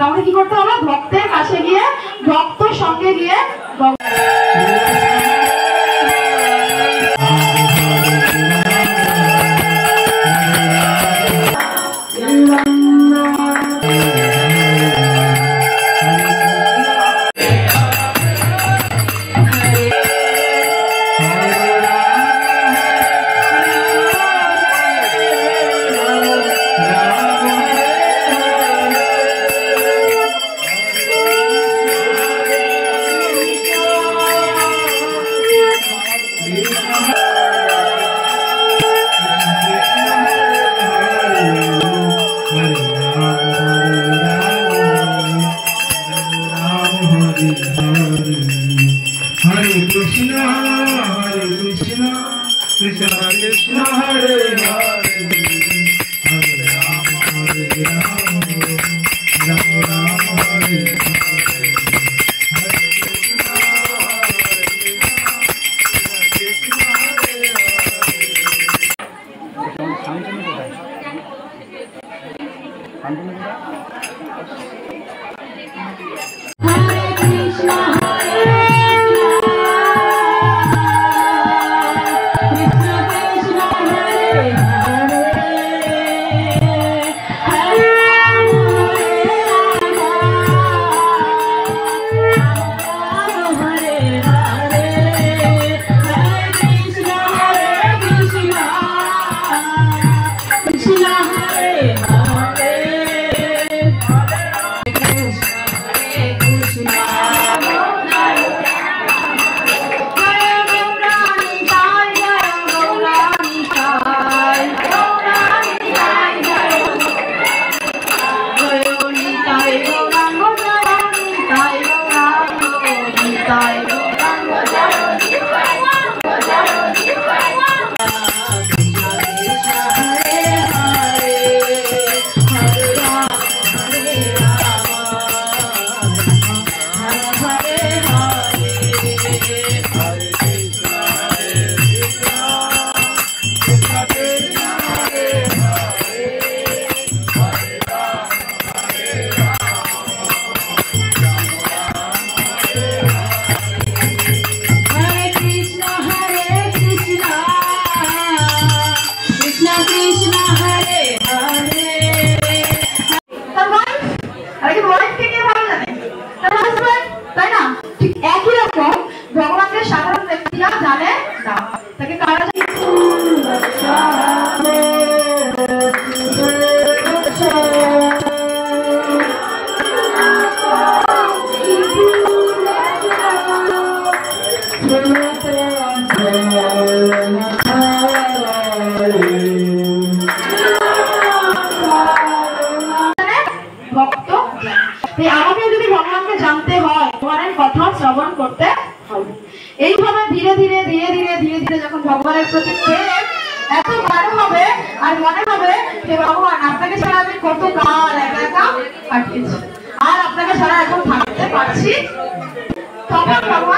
আমাকে কি করতে হবে? ভক্তের কাছে গিয়ে, ভক্তর সঙ্গে গিয়ে Hare Krishna, Krishna Krishna, Hare Hare, Hare Rama, Hare Rama, Rama Rama, Hare Hare, Hare Krishna, Krishna ভগবানকে সাধারণ ব্যক্তিরা জানে না, তাকে কারা ভক্ত। আমাকে যদি ভগবানকে জানতে হয় ভগবানের কথা শ্রবণ করতে হবে। এইভাবে ধীরে ধীরে ধীরে ধীরে ধীরে ধীরে যখন ভগবানের প্রতি প্রেম এত গাঢ় হবে আর মনে হবে যে ভগবান আপনাকে ছাড়া আমি কত কাল একা একা কাটিয়েছি, আর আপনাকে ছাড়া এখন থাকতে পারছি, তখন ভগবান